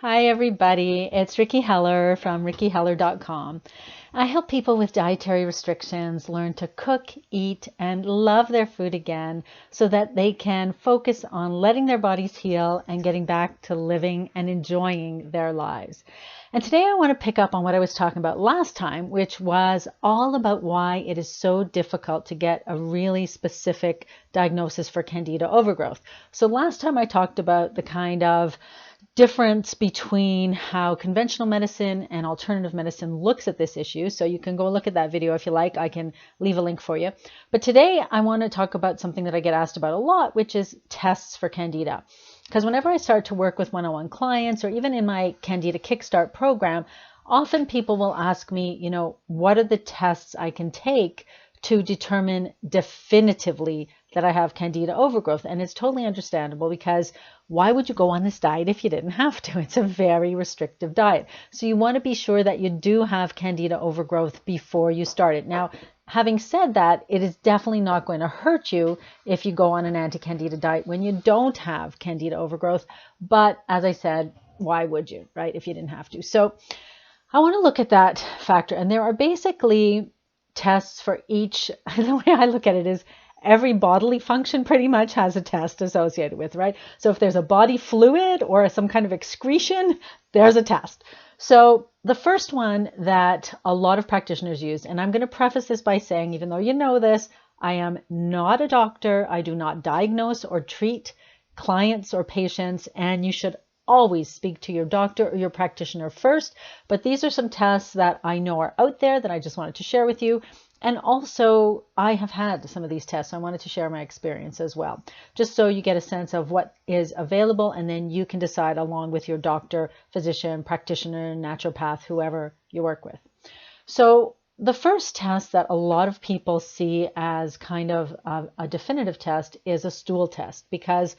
Hi everybody, it's Ricki Heller from rickiheller.com. I help people with dietary restrictions learn to cook, eat, and love their food again so that they can focus on letting their bodies heal and getting back to living and enjoying their lives. And today I want to pick up on what I was talking about last time, which was all about why it is so difficult to get a really specific diagnosis for candida overgrowth. So last time I talked about the kind of difference between how conventional medicine and alternative medicine looks at this issue. So you can go look at that video if you like. I can leave a link for you. But today I want to talk about something that I get asked about a lot, which is tests for candida. Because whenever I start to work with one-on-one clients or even in my Candida Kickstart program, often people will ask me, what are the tests I can take to determine definitively that I have candida overgrowth? And it's totally understandable, because why would you go on this diet if you didn't have to? It's a very restrictive diet. So you want to be sure that you do have candida overgrowth before you start it. Now, having said that, it is definitely not going to hurt you if you go on an anti-candida diet when you don't have candida overgrowth. But as I said, why would you, right, if you didn't have to? So I want to look at that factor. And there are basically tests for each. The way I look at it is every bodily function pretty much has a test associated with, right? So if there's a body fluid or some kind of excretion, there's a test. So the first one that a lot of practitioners use, and I'm going to preface this by saying, even though you know this, I am not a doctor. I do not diagnose or treat clients or patients, and you should always speak to your doctor or your practitioner first. But these are some tests that I know are out there that I just wanted to share with you. And also, I have had some of these tests. So I wanted to share my experience as well, just so you get a sense of what is available, and then you can decide along with your doctor, physician, practitioner, naturopath, whoever you work with. So the first test that a lot of people see as kind of a definitive test is a stool test, because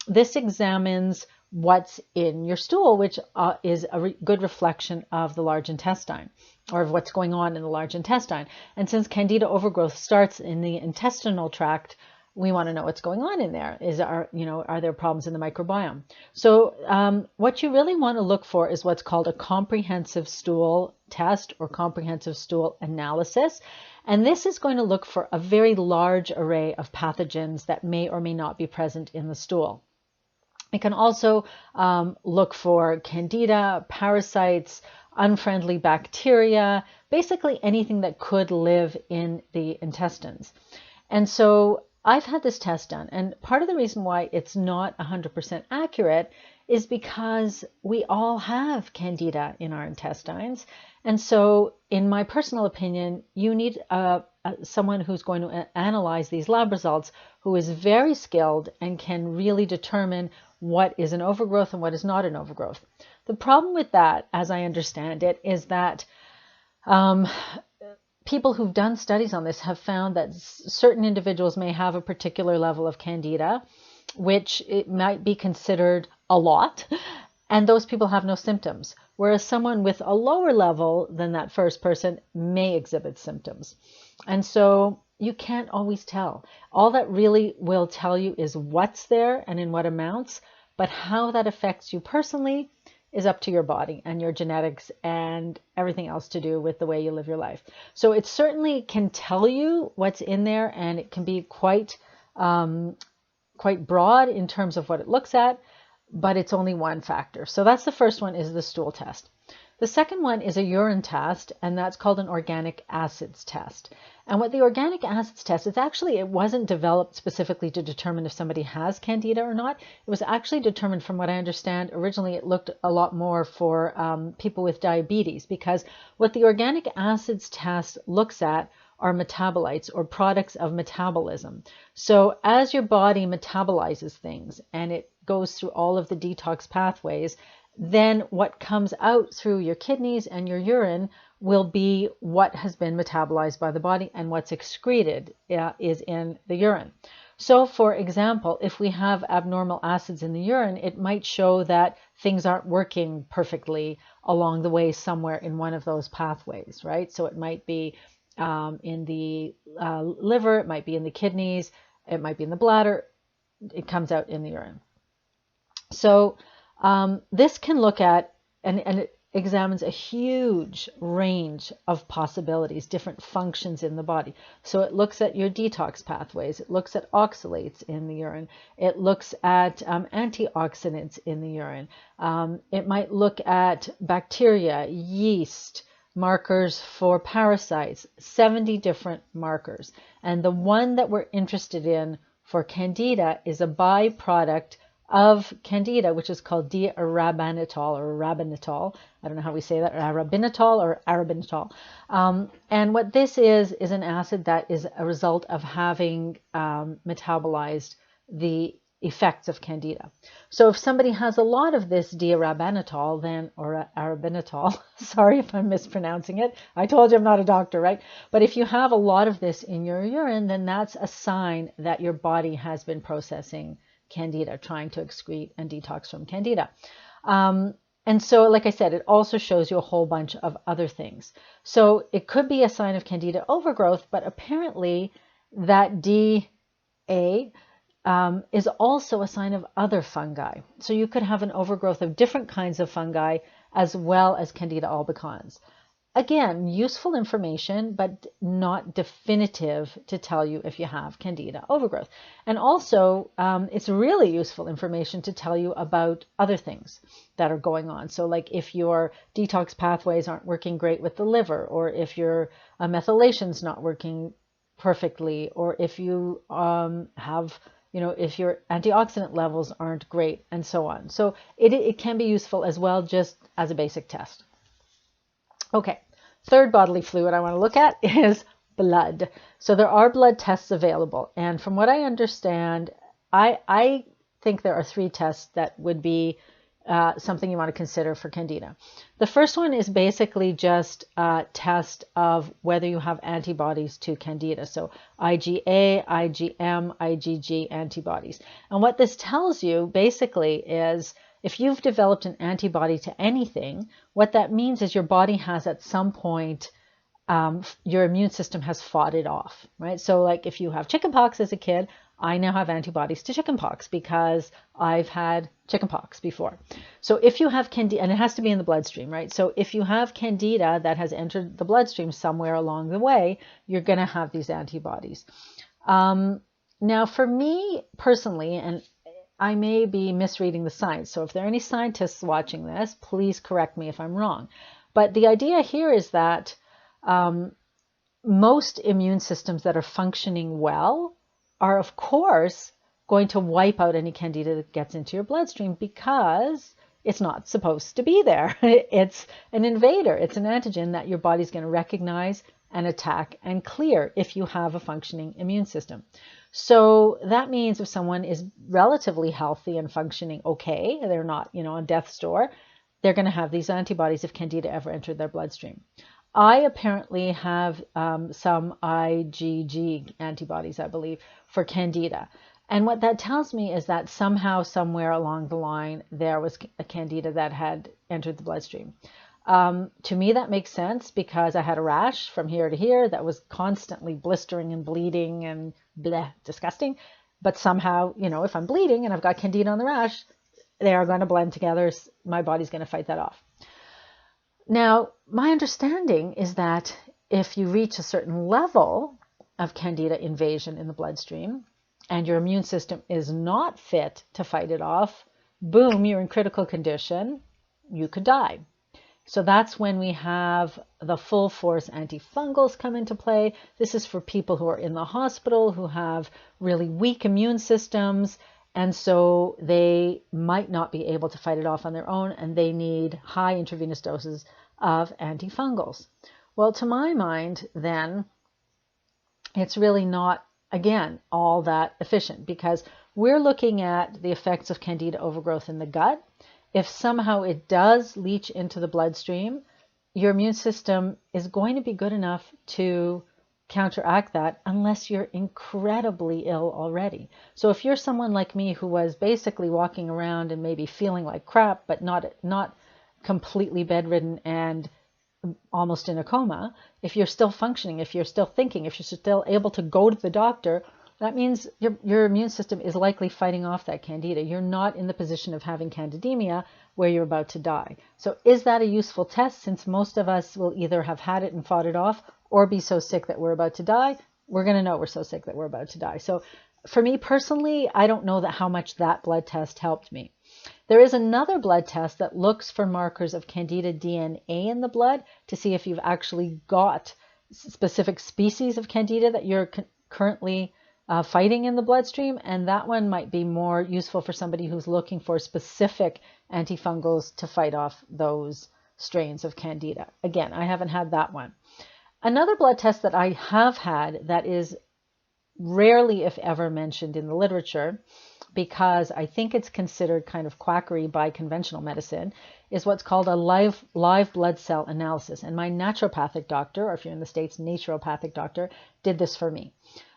this examines what's in your stool, which is a good reflection of the large intestine, or of what's going on in the large intestine. And since candida overgrowth starts in the intestinal tract, we want to know what's going on in there. Are there problems in the microbiome? So what you really want to look for is what's called a comprehensive stool test or comprehensive stool analysis. And this is going to look for a very large array of pathogens that may or may not be present in the stool. It can also look for candida, parasites, unfriendly bacteria, basically anything that could live in the intestines. And so I've had this test done, and part of the reason why it's not 100% accurate is because we all have candida in our intestines. And so in my personal opinion, you need someone who's going to analyze these lab results, who is very skilled and can really determine what is an overgrowth and what is not an overgrowth. The problem with that, as I understand it, is that people who've done studies on this have found that certain individuals may have a particular level of candida, which it might be considered a lot, and those people have no symptoms, whereas someone with a lower level than that first person may exhibit symptoms. And so you can't always tell. All that really will tell you is what's there and in what amounts, but how that affects you personally is up to your body and your genetics and everything else to do with the way you live your life. So it certainly can tell you what's in there, and it can be quite broad in terms of what it looks at, but it's only one factor. So that's the first one, is the stool test. The second one is a urine test, and that's called an organic acids test. And what the organic acids test is, actually, it wasn't developed specifically to determine if somebody has candida or not. It was actually determined, from what I understand, originally it looked a lot more for people with diabetes, because what the organic acids test looks at are metabolites, or products of metabolism. So as your body metabolizes things and it goes through all of the detox pathways, then what comes out through your kidneys and your urine will be what has been metabolized by the body, and what's excreted is in the urine. So for example, if we have abnormal acids in the urine, it might show that things aren't working perfectly along the way somewhere in one of those pathways, right? So it might be in the liver, it might be in the kidneys, it might be in the bladder, it comes out in the urine. So This can look at, and it examines a huge range of possibilities, different functions in the body. So it looks at your detox pathways, it looks at oxalates in the urine, it looks at antioxidants in the urine, it might look at bacteria, yeast, markers for parasites, 70 different markers. And the one that we're interested in for candida is a byproduct of candida, which is called D-arabinitol or arabinitol. I don't know how we say that, arabinitol or arabinitol. And what this is an acid that is a result of having metabolized the effects of candida. So if somebody has a lot of this D-arabinitol, then, or arabinitol, sorry if I'm mispronouncing it. I told you I'm not a doctor, right? But if you have a lot of this in your urine, then that's a sign that your body has been processing candida, trying to excrete and detox from candida. And so, like I said, it also shows you a whole bunch of other things. So it could be a sign of candida overgrowth, but apparently that DA is also a sign of other fungi. So you could have an overgrowth of different kinds of fungi as well as candida albicans. Again, useful information, but not definitive to tell you if you have candida overgrowth. And also, it's really useful information to tell you about other things that are going on. So like if your detox pathways aren't working great with the liver, or if your methylation's not working perfectly, or if you have, if your antioxidant levels aren't great, and so on. So it can be useful as well, just as a basic test. Okay, third bodily fluid I want to look at is blood. So there are blood tests available. And from what I understand, I think there are 3 tests that would be something you want to consider for candida. The first one is basically just a test of whether you have antibodies to candida. So IgA, IgM, IgG antibodies. And what this tells you basically is if you've developed an antibody to anything, what that means is your body has at some point, your immune system has fought it off, right? So like if you have chickenpox as a kid, I now have antibodies to chickenpox because I've had chickenpox before. So if you have candida, and it has to be in the bloodstream, right? So if you have candida that has entered the bloodstream somewhere along the way, you're going to have these antibodies. Now for me personally, and I may be misreading the science, so if there are any scientists watching this, please correct me if I'm wrong. But the idea here is that most immune systems that are functioning well are, of course, going to wipe out any candida that gets into your bloodstream because it's not supposed to be there. It's an invader. It's an antigen that your body's going to recognize and attack and clear if you have a functioning immune system. So that means if someone is relatively healthy and functioning okay, they're not, on death's door, they're going to have these antibodies if candida ever entered their bloodstream. I apparently have some IgG antibodies, I believe, for candida. And what that tells me is that somehow, somewhere along the line, there was a candida that had entered the bloodstream. To me, that makes sense because I had a rash from here to here that was constantly blistering and bleeding and bleh, disgusting. But somehow, if I'm bleeding and I've got candida on the rash, they are going to blend together. My body's going to fight that off. Now, my understanding is that if you reach a certain level of candida invasion in the bloodstream and your immune system is not fit to fight it off, boom, you're in critical condition, you could die. So that's when we have the full force antifungals come into play. This is for people who are in the hospital, who have really weak immune systems, and so they might not be able to fight it off on their own, and they need high intravenous doses of antifungals. Well, to my mind, then, it's really not, again, all that efficient because we're looking at the effects of candida overgrowth in the gut. If somehow it does leach into the bloodstream, your immune system is going to be good enough to counteract that unless you're incredibly ill already. So if you're someone like me who was basically walking around and maybe feeling like crap, but not completely bedridden and almost in a coma, if you're still functioning, if you're still thinking, if you're still able to go to the doctor, that means your immune system is likely fighting off that candida. You're not in the position of having candidemia where you're about to die. So is that a useful test, since most of us will either have had it and fought it off or be so sick that we're about to die? We're going to know we're so sick that we're about to die. So for me personally, I don't know how much that blood test helped me. There is another blood test that looks for markers of candida DNA in the blood to see if you've actually got specific species of candida that you're currently fighting in the bloodstream, and that one might be more useful for somebody who's looking for specific antifungals to fight off those strains of candida. Again, I haven't had that one. Another blood test that I have had that is rarely, if ever, mentioned in the literature, because I think it's considered kind of quackery by conventional medicine, is what's called a live blood cell analysis. And my naturopathic doctor, or if you're in the States, naturopathic doctor, did this for me.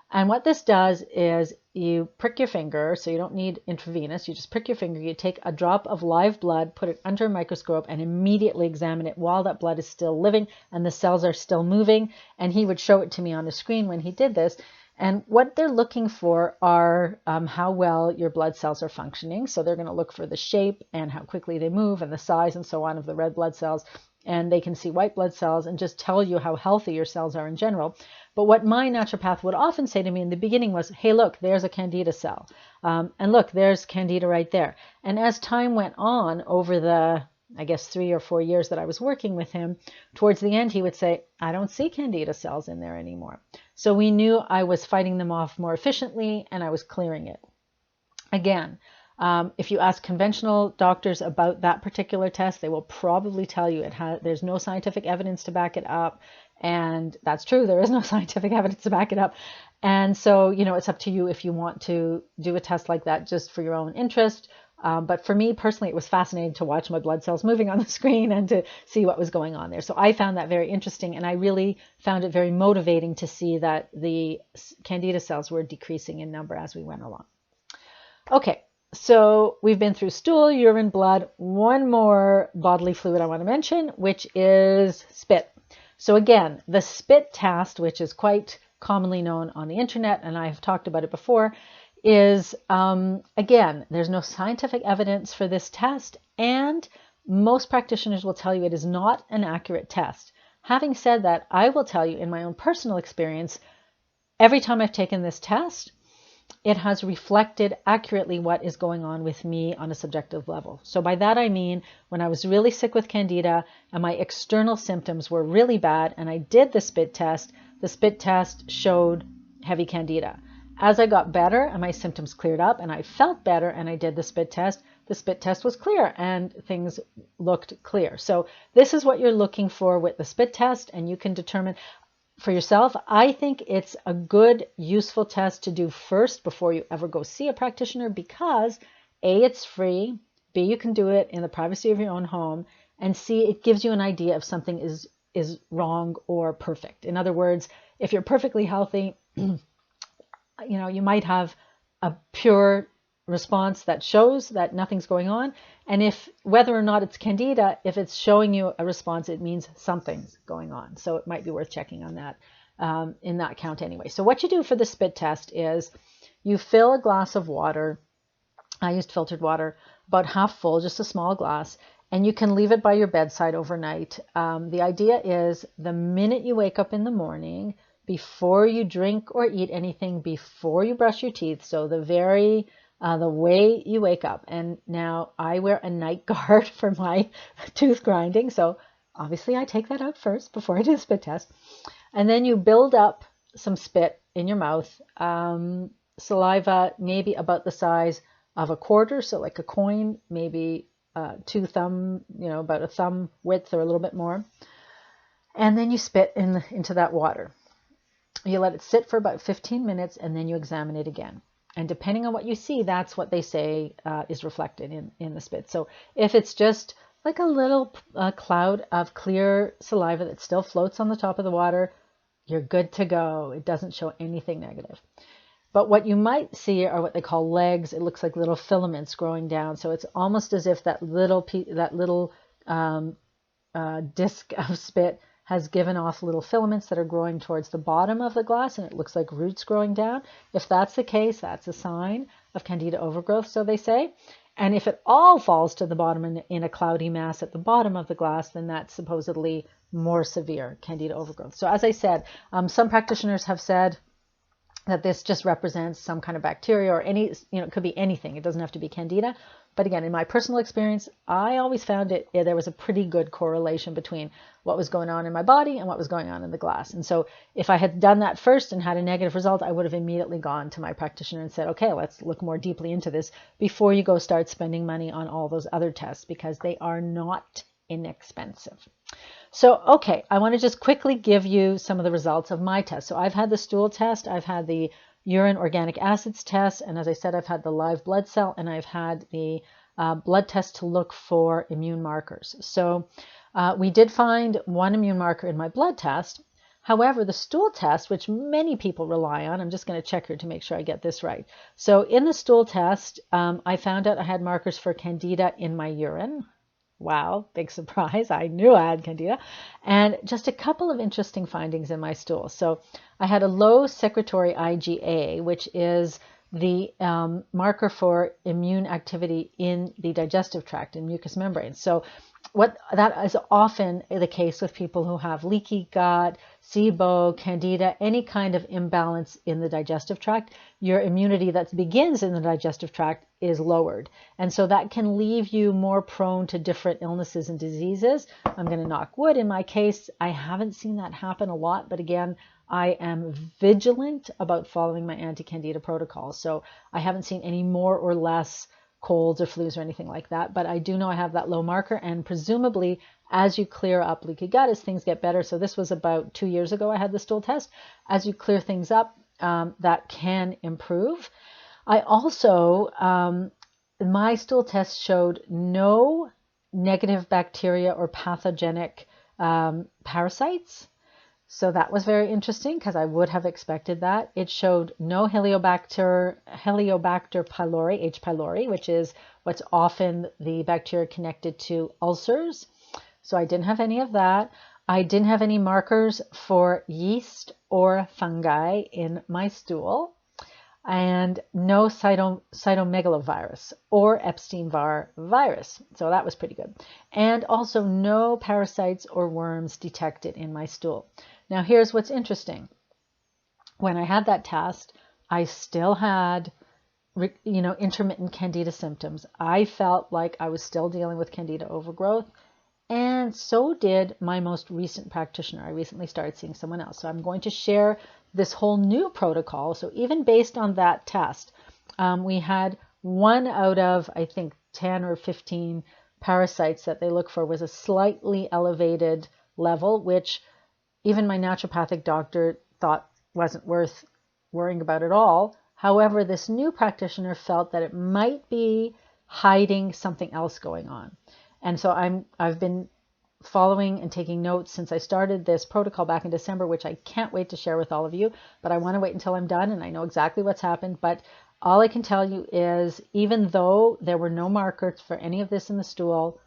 And what this does is you prick your finger, so you don't need intravenous, you just prick your finger, you take a drop of live blood, put it under a microscope, and immediately examine it while that blood is still living and the cells are still moving. And he would show it to me on the screen when he did this. And what they're looking for are how well your blood cells are functioning. So they're going to look for the shape and how quickly they move and the size and so on of the red blood cells. And they can see white blood cells and just tell you how healthy your cells are in general. But what my naturopath would often say to me in the beginning was, hey, look, there's a candida cell. And look, there's candida right there. And as time went on over the, I guess, 3 or 4 years that I was working with him, towards the end, he would say, I don't see candida cells in there anymore. So we knew I was fighting them off more efficiently and I was clearing it. Again, if you ask conventional doctors about that particular test, they will probably tell you there's no scientific evidence to back it up. And that's true. There is no scientific evidence to back it up. And so, it's up to you if you want to do a test like that just for your own interest. But for me personally, it was fascinating to watch my blood cells moving on the screen and to see what was going on there. So I found that very interesting, and I really found it very motivating to see that the candida cells were decreasing in number as we went along. Okay, so we've been through stool, urine, blood. One more bodily fluid I want to mention, which is spit. So again, the spit test, which is quite commonly known on the internet, and I've talked about it before, is, again, there's no scientific evidence for this test, and most practitioners will tell you it is not an accurate test. Having said that, I will tell you in my own personal experience, every time I've taken this test, it has reflected accurately what is going on with me on a subjective level. So by that I mean, when I was really sick with candida and my external symptoms were really bad and I did the spit test showed heavy candida. As I got better and my symptoms cleared up and I felt better and I did the spit test was clear and things looked clear. So this is what you're looking for with the spit test, and you can determine for yourself. I think it's a good, useful test to do first before you ever go see a practitioner, because A, it's free, B, you can do it in the privacy of your own home, and C, it gives you an idea if something is wrong or perfect. In other words, if you're perfectly healthy, you might have a pure response that shows that nothing's going on. And if, whether or not it's candida, if it's showing you a response, it means something's going on. So it might be worth checking on that in that count anyway. So what you do for the spit test is you fill a glass of water. I used filtered water, about half full, just a small glass, and you can leave it by your bedside overnight. The idea is the minute you wake up in the morning, before you drink or eat anything, before you brush your teeth, so the way you wake up. And now I wear a night guard for my tooth grinding, so obviously I take that out first before I do the spit test. And then you build up some spit in your mouth, saliva maybe about the size of a quarter, so like a coin, maybe two thumb, about a thumb width or a little bit more. And then you spit into that water. You let it sit for about 15 minutes and then you examine it again. And depending on what you see, that's what they say is reflected in the spit. So if it's just like a little cloud of clear saliva that still floats on the top of the water, you're good to go. It doesn't show anything negative. But what you might see are what they call legs. It looks like little filaments growing down. So it's almost as if that little disc of spit has given off little filaments that are growing towards the bottom of the glass, and it looks like roots growing down. If that's the case, that's a sign of candida overgrowth, so they say. And if it all falls to the bottom in a cloudy mass at the bottom of the glass, then that's supposedly more severe candida overgrowth. So as I said, some practitioners have said that this just represents some kind of bacteria or any, it could be anything. It doesn't have to be candida. But again, in my personal experience, I always found there was a pretty good correlation between what was going on in my body and what was going on in the glass. And so if I had done that first and had a negative result, I would have immediately gone to my practitioner and said, okay, let's look more deeply into this before you go start spending money on all those other tests, because they are not inexpensive. So, okay, I want to just quickly give you some of the results of my test. So I've had the stool test, I've had the urine organic acids test, and as I said, I've had the live blood cell, and I've had the blood test to look for immune markers. So we did find one immune marker in my blood test. However, the stool test, which many people rely on, I'm just going to check here to make sure I get this right. So in the stool test, I found out I had markers for candida in my urine. Wow, big surprise. I knew I had candida. And just a couple of interesting findings in my stool. So I had a low secretory IgA, which is the marker for immune activity in the digestive tract and mucous membranes. So that is often the case with people who have leaky gut, SIBO, candida, any kind of imbalance in the digestive tract. Your immunity that begins in the digestive tract is lowered. And so that can leave you more prone to different illnesses and diseases. I'm going to knock wood. In my case, I haven't seen that happen a lot, but again, I am vigilant about following my anti-candida protocol. So I haven't seen any more or less colds or flus or anything like that, but I do know I have that low marker, and presumably as you clear up leaky gut, as things get better, so this was about 2 years ago I had the stool test, as you clear things up, that can improve. I also, my stool test showed no negative bacteria or pathogenic parasites. So that was very interesting because I would have expected that. It showed no Helicobacter pylori, H. pylori, which is what's often the bacteria connected to ulcers. So I didn't have any of that. I didn't have any markers for yeast or fungi in my stool, and no cytomegalovirus or Epstein-Barr virus. So that was pretty good. And also no parasites or worms detected in my stool. Now here's what's interesting. When I had that test, I still had, intermittent candida symptoms. I felt like I was still dealing with candida overgrowth, and so did my most recent practitioner. I recently started seeing someone else. So I'm going to share this whole new protocol. So even based on that test, we had 1 out of, I think, 10 or 15 parasites that they look for was a slightly elevated level, which even my naturopathic doctor thought wasn't worth worrying about at all. However, this new practitioner felt that it might be hiding something else going on. And so I've been following and taking notes since I started this protocol back in December, which I can't wait to share with all of you, but I want to wait until I'm done and I know exactly what's happened. But all I can tell you is, even though there were no markers for any of this in the stool,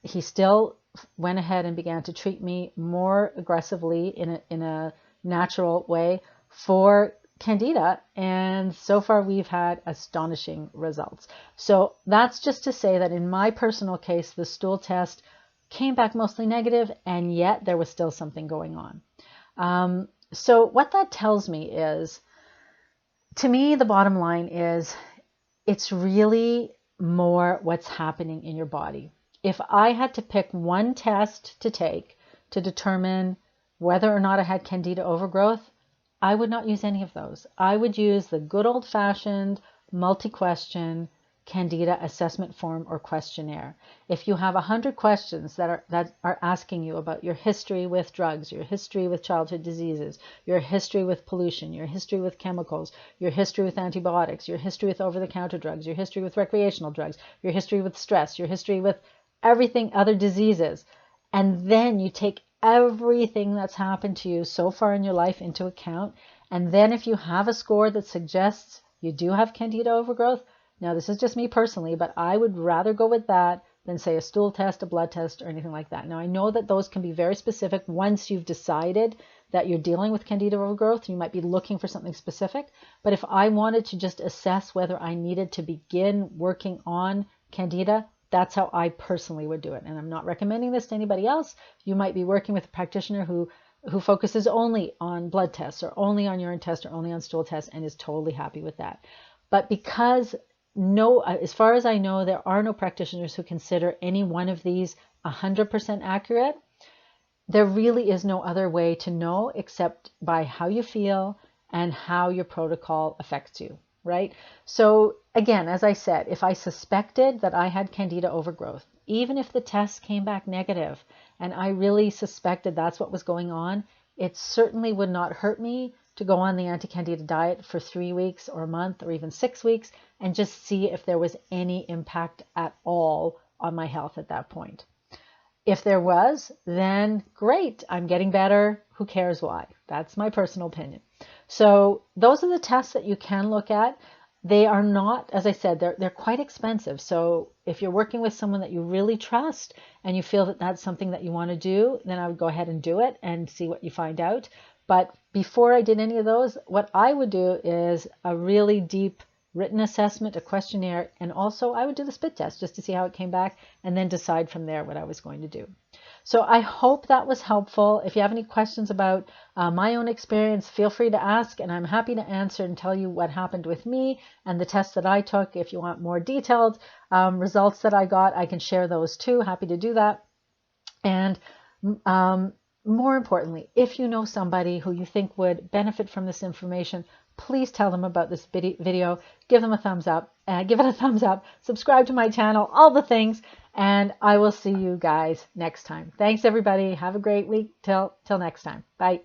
he still went ahead and began to treat me more aggressively in a natural way for candida, and so far we've had astonishing results. So that's just to say that in my personal case, the stool test came back mostly negative, and yet there was still something going on. So what that tells me is, to me, the bottom line is it's really more what's happening in your body. If I had to pick one test to take to determine whether or not I had candida overgrowth, I would not use any of those. I would use the good old-fashioned multi-question candida assessment form or questionnaire. If you have 100 questions that are asking you about your history with drugs, your history with childhood diseases, your history with pollution, your history with chemicals, your history with antibiotics, your history with over-the-counter drugs, your history with recreational drugs, your history with stress, your history with everything, other diseases, and then you take everything that's happened to you so far in your life into account, and then if you have a score that suggests you do have candida overgrowth, now this is just me personally, but I would rather go with that than say a stool test, a blood test, or anything like that. Now, I know that those can be very specific once you've decided that you're dealing with candida overgrowth. You might be looking for something specific, but if I wanted to just assess whether I needed to begin working on candida, that's how I personally would do it. And I'm not recommending this to anybody else. You might be working with a practitioner who focuses only on blood tests or only on urine tests or only on stool tests and is totally happy with that. But because as far as I know, there are no practitioners who consider any one of these 100% accurate, there really is no other way to know except by how you feel and how your protocol affects you, right? So again, as I said, if I suspected that I had candida overgrowth, even if the test came back negative and I really suspected that's what was going on, it certainly would not hurt me to go on the anti-candida diet for 3 weeks or a month or even 6 weeks and just see if there was any impact at all on my health at that point. If there was, then great, I'm getting better. Who cares why? That's my personal opinion. So those are the tests that you can look at. They are not, as I said, they're quite expensive. So if you're working with someone that you really trust and you feel that that's something that you want to do, then I would go ahead and do it and see what you find out. But before I did any of those, what I would do is a really deep written assessment, a questionnaire, and also I would do the spit test just to see how it came back and then decide from there what I was going to do. So I hope that was helpful. If you have any questions about my own experience, feel free to ask, and I'm happy to answer and tell you what happened with me and the tests that I took. If you want more detailed results that I got, I can share those too. Happy to do that. And more importantly, if you know somebody who you think would benefit from this information, please tell them about this video. Give them a thumbs up. Give it a thumbs up. Subscribe to my channel, all the things. And I will see you guys next time. Thanks, everybody. Have a great week. Till next time. Bye.